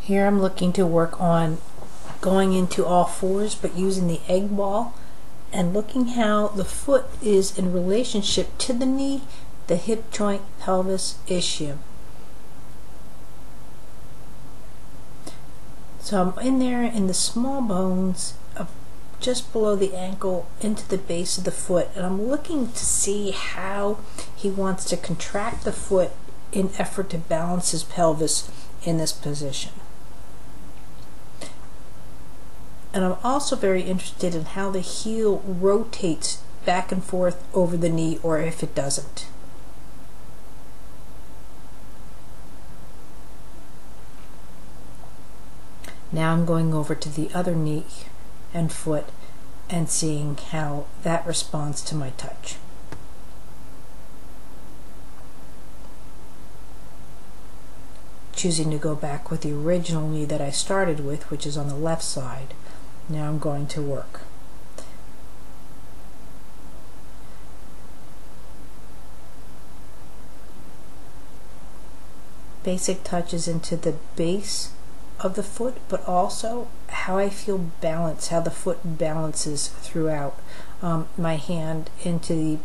Here I'm looking to work on going into all fours but using the egg ball and looking how the foot is in relationship to the knee, the hip joint pelvis issue. So I'm in there in the small bones of just below the ankle into the base of the foot, and I'm looking to see how he wants to contract the foot in effort to balance his pelvis in this position. And I'm also very interested in how the heel rotates back and forth over the knee, or if it doesn't. Now I'm going over to the other knee and foot and seeing how that responds to my touch. Choosing to go back with the original knee that I started with, which is on the left side. Now I'm going to work. Basic touches into the base of the foot, but also how I feel balance, how the foot balances throughout my hand into the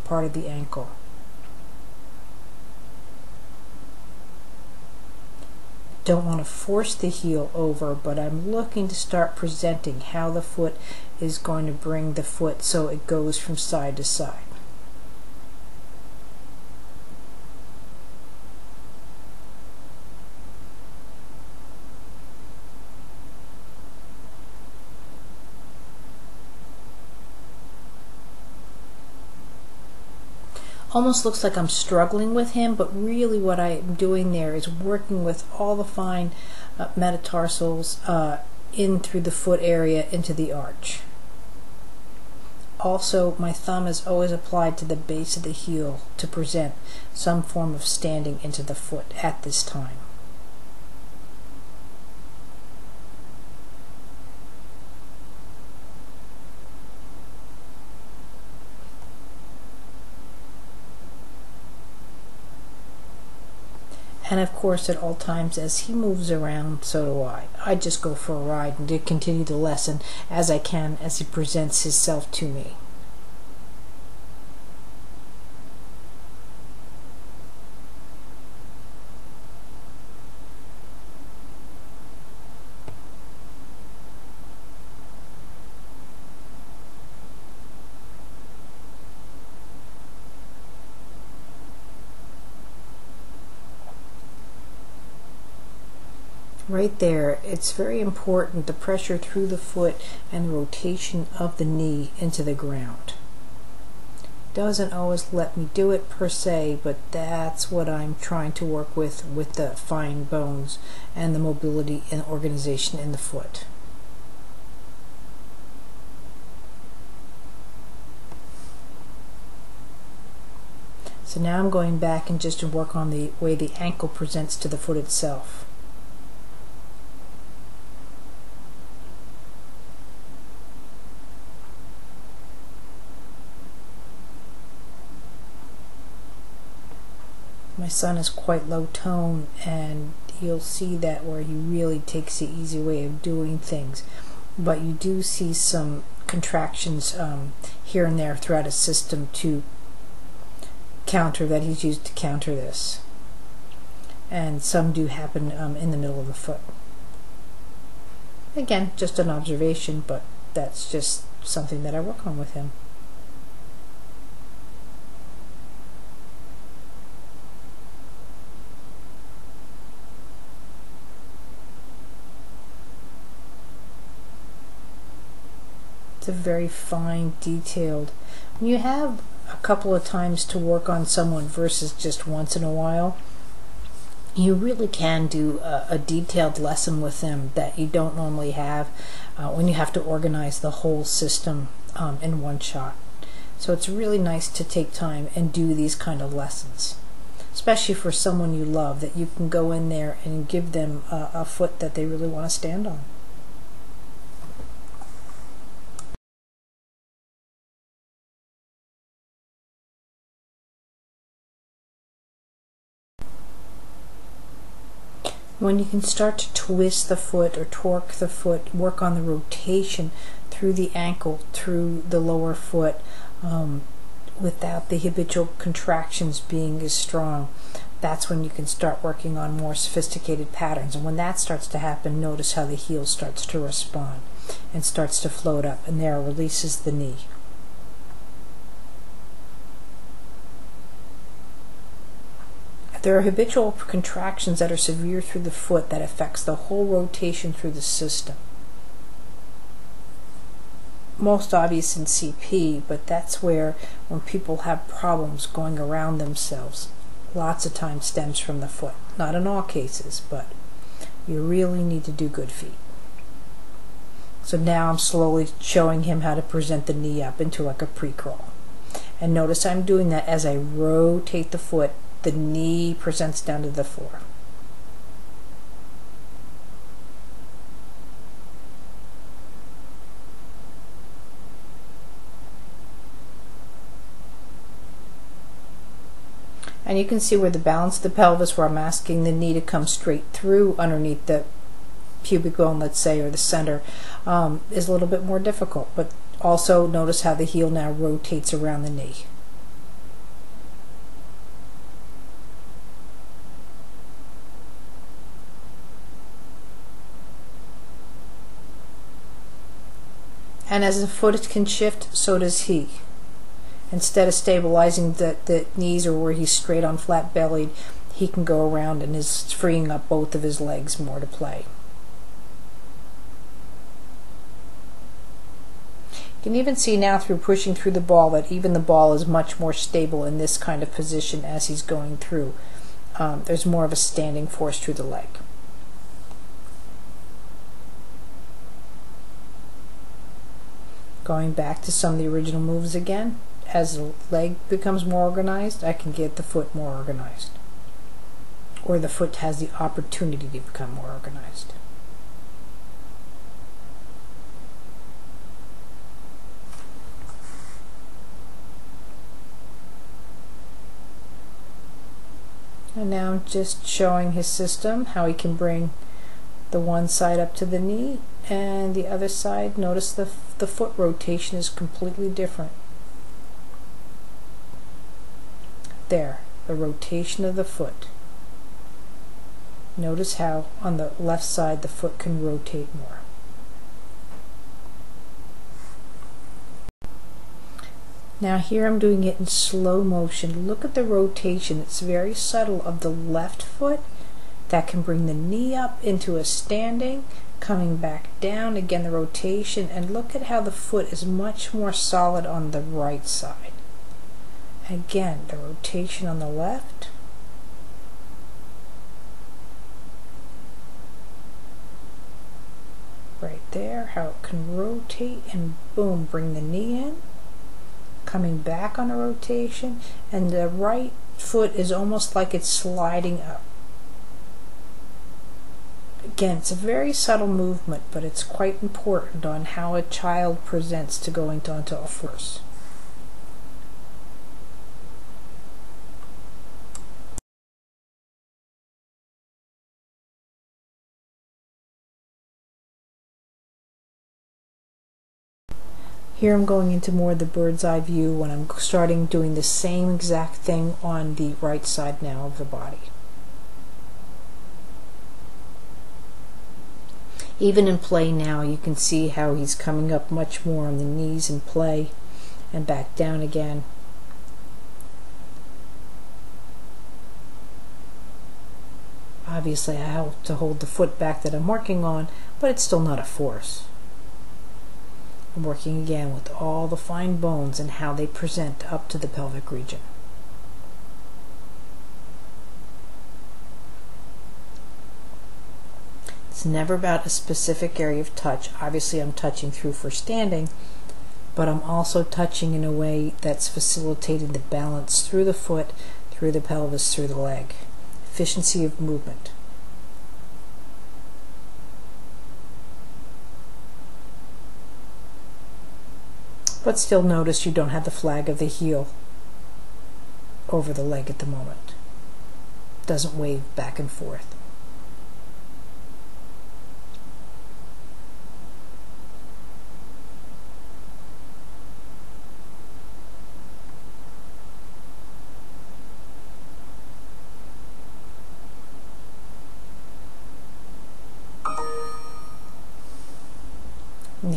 part of the ankle. Don't want to force the heel over, but I'm looking to start presenting how the foot is going to bring the foot so it goes from side to side. Almost looks like I'm struggling with him, but really what I'm doing there is working with all the fine metatarsals in through the foot area into the arch. Also, my thumb is always applied to the base of the heel to present some form of standing into the foot at this time. And of course, at all times, as he moves around, so do I. I just go for a ride and to continue the lesson as I can as he presents himself to me. Right there, it's very important, the pressure through the foot and the rotation of the knee into the ground. Doesn't always let me do it per se, but that's what I'm trying to work with the fine bones and the mobility and organization in the foot. So now I'm going back and just to work on the way the ankle presents to the foot itself. My son is quite low tone, and you'll see that where he really takes the easy way of doing things, but you do see some contractions here and there throughout his system to counter that he's used to counter this, and some do happen in the middle of the foot. Again, just an observation, but that's just something that I work on with him. A very fine, detailed. When you have a couple of times to work on someone versus just once in a while, you really can do a detailed lesson with them that you don't normally have when you have to organize the whole system in one shot. So it's really nice to take time and do these kind of lessons, especially for someone you love, that you can go in there and give them a foot that they really want to stand on. When you can start to twist the foot or torque the foot, work on the rotation through the ankle, through the lower foot, without the habitual contractions being as strong, that's when you can start working on more sophisticated patterns. And when that starts to happen, notice how the heel starts to respond and starts to float up, and there releases the knee. There are habitual contractions that are severe through the foot that affects the whole rotation through the system. Most obvious in CP, but that's where when people have problems going around themselves, lots of times stems from the foot. Not in all cases, but you really need to do good feet. So now I'm slowly showing him how to present the knee up into like a pre-crawl. And notice I'm doing that as I rotate the foot. The knee presents down to the floor. And you can see where the balance of the pelvis, where I'm asking the knee to come straight through underneath the pubic bone, let's say, or the center, is a little bit more difficult. But also notice how the heel now rotates around the knee. And as the foot can shift, so does he. Instead of stabilizing the knees or where he's straight on flat bellied, he can go around and is freeing up both of his legs more to play. You can even see now through pushing through the ball that even the ball is much more stable in this kind of position as he's going through. There's more of a standing force through the leg. Going back to some of the original moves again, as the leg becomes more organized, I can get the foot more organized. Or the foot has the opportunity to become more organized. And now I'm just showing his system, how he can bring the one side up to the knee and the other side. Notice the foot rotation is completely different. There, the rotation of the foot. Notice how on the left side the foot can rotate more. Now here I'm doing it in slow motion. Look at the rotation. It's very subtle of the left foot that can bring the knee up into a standing, coming back down, again the rotation, and look at how the foot is much more solid on the right side. Again, the rotation on the left, right there, how it can rotate and boom, bring the knee in, coming back on a rotation, and the right foot is almost like it's sliding up. Again, it's a very subtle movement, but it's quite important on how a child presents to going onto a force. Here I'm going into more of the bird's eye view when I'm starting doing the same exact thing on the right side now of the body. Even in play now, you can see how he's coming up much more on the knees in play and back down again. Obviously I help to hold the foot back that I'm working on, but it's still not a force. I'm working again with all the fine bones and how they present up to the pelvic region. It's never about a specific area of touch. Obviously I'm touching through for standing, but I'm also touching in a way that's facilitating the balance through the foot, through the pelvis, through the leg. Efficiency of movement. But still notice you don't have the flag of the heel over the leg at the moment. It doesn't wave back and forth.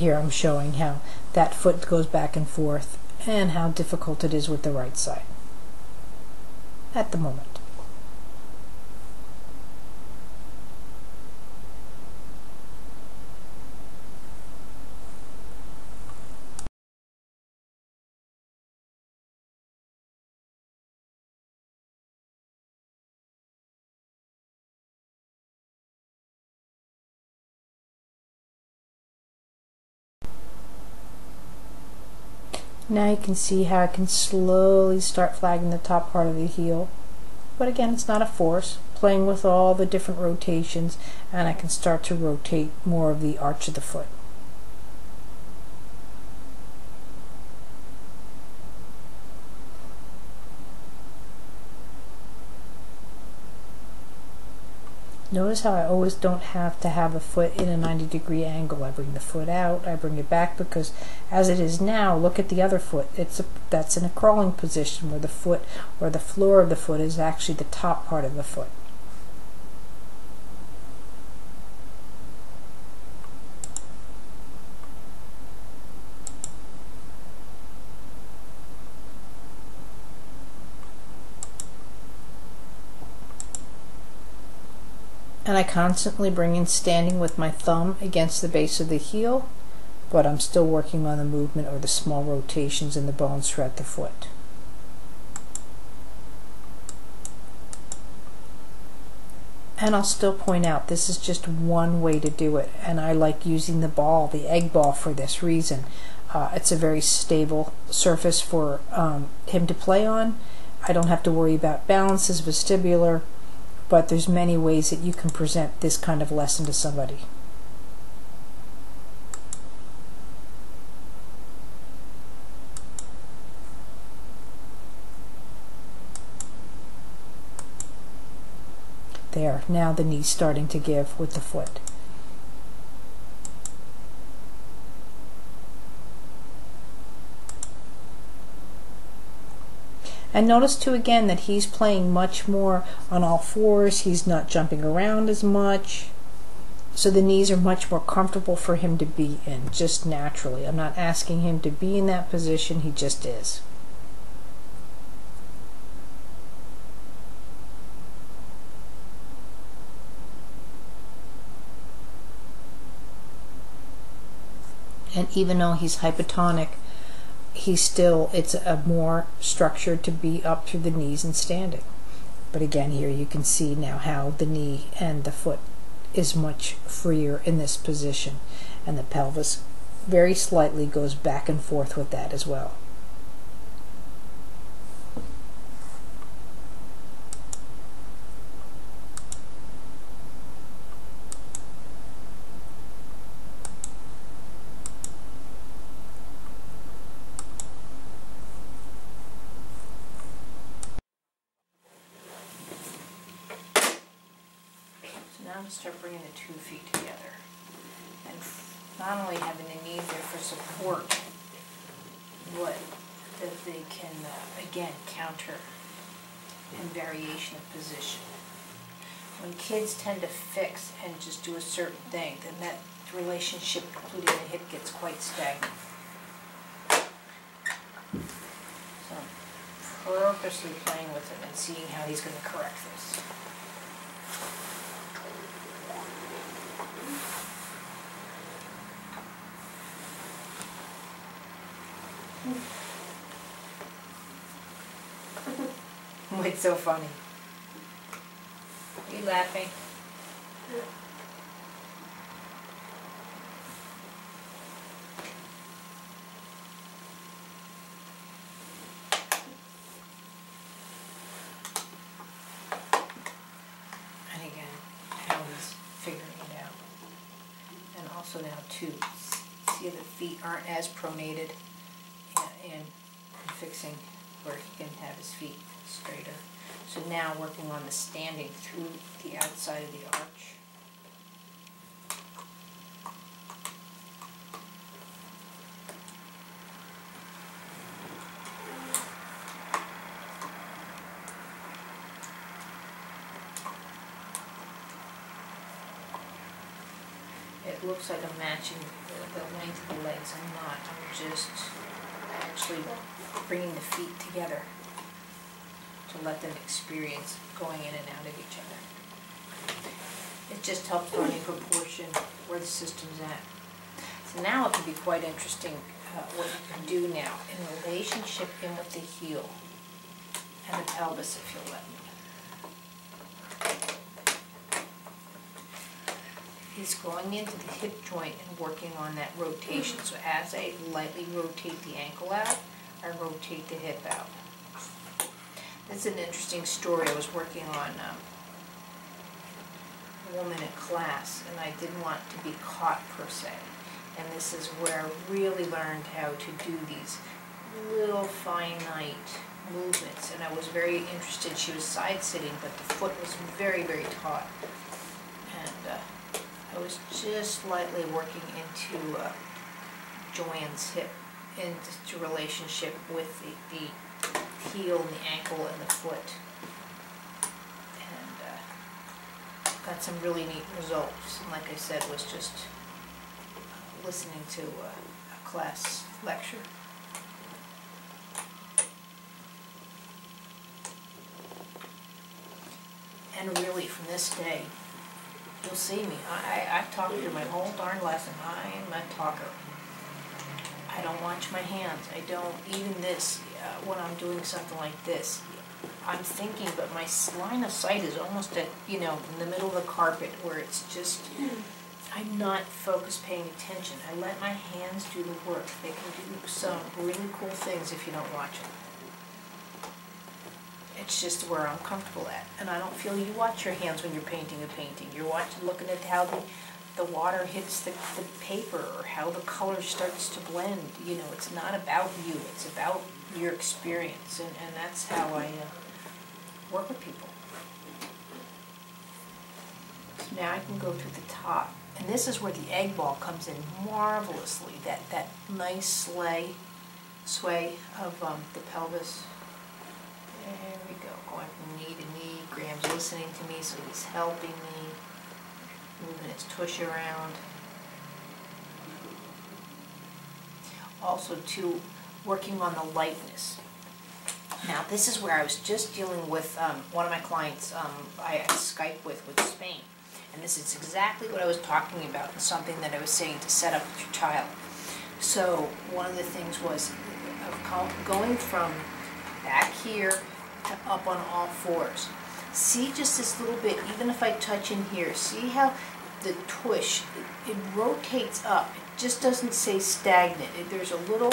here I'm showing how that foot goes back and forth and how difficult it is with the right side at the moment. Now you can see how I can slowly start flagging the top part of the heel. But again, it's not a force. Playing with all the different rotations, and I can start to rotate more of the arch of the foot. Notice how I always don't have to have the foot in a 90-degree angle. I bring the foot out, I bring it back, because as it is now, look at the other foot. That's in a crawling position where the foot or the floor of the foot is actually the top part of the foot. And I constantly bring in standing with my thumb against the base of the heel, but I'm still working on the movement or the small rotations in the bones throughout the foot. And I'll still point out, this is just one way to do it, and I like using the ball, the egg ball, for this reason. It's a very stable surface for him to play on. I don't have to worry about balances, vestibular, but there's many ways that you can present this kind of lesson to somebody. There, now the knee's starting to give with the foot. And notice too again that he's playing much more on all fours. He's not jumping around as much. So the knees are much more comfortable for him to be in, just naturally. I'm not asking him to be in that position, he just is. And even though he's hypotonic, it's a more structured to be up through the knees and standing. But again, here you can see now how the knee and the foot is much freer in this position, and the pelvis very slightly goes back and forth with that as well. Now I'm going to start bringing the 2 feet together, and not only having the knee there for support, but that they can again counter in variation of position. When kids tend to fix and just do a certain thing, then that relationship, including the hip, gets quite stagnant. So I'm purposely playing with him and seeing how he's going to correct this. It's so funny. Are you laughing? And again, how he's figuring it out. And also now too, see the feet aren't as pronated and fixing where he can have his feet straighter. So now working on the standing through the outside of the arch. it looks like I'm matching the length of the legs. I'm not. I'm just actually bringing the feet together to let them experience going in and out of each other. It just helps learning proportion, where the system's at. So now it can be quite interesting what you can do now in relationship in with the heel and the pelvis, if you'll let me. He's going into the hip joint and working on that rotation. So as I lightly rotate the ankle out, I rotate the hip out. This is an interesting story. I was working on a woman in class, and I didn't want to be caught per se. And this is where I really learned how to do these little finite movements. And I was very interested. She was side sitting, but the foot was very, very taut. And I was just lightly working into Joanne's hip, into relationship with the heel and the ankle and the foot. And got some really neat results. And like I said, was just listening to a class lecture. And really, from this day, you'll see me. I've talked through my whole darn lesson. I am a talker. I don't watch my hands. I don't, even this, when I'm doing something like this, I'm thinking, but my line of sight is almost at, in the middle of the carpet, where it's just, I'm not focused paying attention. I let my hands do the work. They can do some really cool things if you don't watch them. It's just where I'm comfortable at. And I don't feel you watch your hands when you're painting a painting. You're looking at how the water hits the paper, or how the color starts to blend. It's not about you. It's about your experience. And that's how I work with people. So now I can go through the top. And this is where the egg ball comes in marvelously. That nice sway of the pelvis. There we go, going from knee to knee. Graham's listening to me, so he's helping me, moving his tush around. Also, too, working on the lightness. Now, this is where I was just dealing with one of my clients I Skype with Spain. And this is exactly what I was talking about, and something that I was saying to set up with your child. So, one of the things was going from back here to up on all fours. See just this little bit, even if I touch in here, see how the tush, it rotates up. It just doesn't stay stagnant. There's a little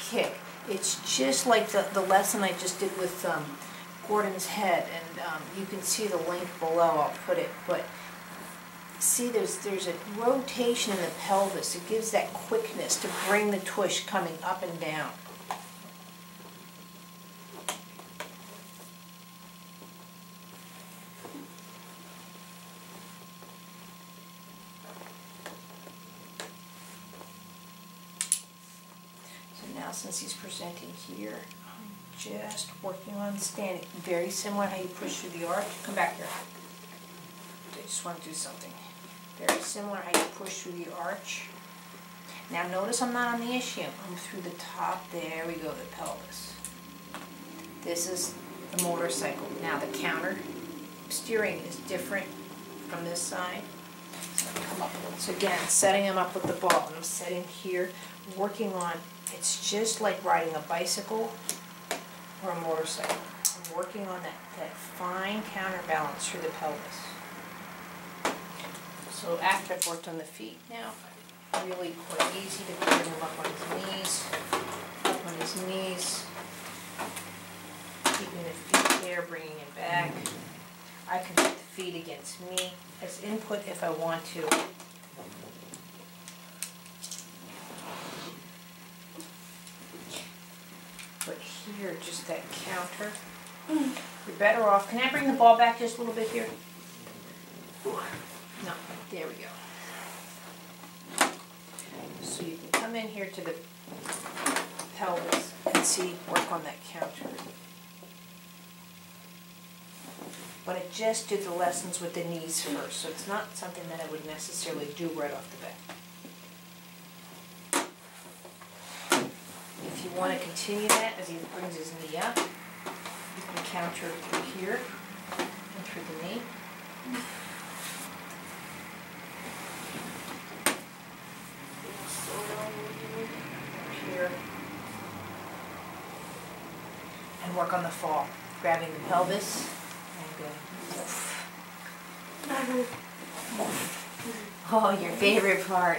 kick. It's just like the lesson I just did with Gordon's head, and you can see the link below, I'll put it, but see there's a rotation in the pelvis. It gives that quickness to bring the tush coming up and down. Since he's presenting here, I'm just working on standing. Very similar how you push through the arch. Come back here. I just want to do something. Very similar how you push through the arch. Now notice I'm not on the ischium. I'm through the top. There we go, the pelvis. This is the motorcycle. Now the counter steering is different from this side. So come up. So again, setting him up with the ball. And I'm setting here, working on. It's just like riding a bicycle or a motorcycle. I'm working on that fine counterbalance through the pelvis. So after I've worked on the feet now, really quite easy to bring him up on his knees, keeping the feet there, bringing it back. I can put the feet against me as input if I want to. But here, just that counter. You're better off. Can I bring the ball back just a little bit here? No, there we go. So you can come in here to the pelvis and see, work on that counter. But I just do the lessons with the knees first, so it's not something that I would necessarily do right off the bat. If you want to continue that as he brings his knee up, you can counter through here and through the knee. Here. And work on the fall, grabbing the pelvis and going. Oh, your favorite part.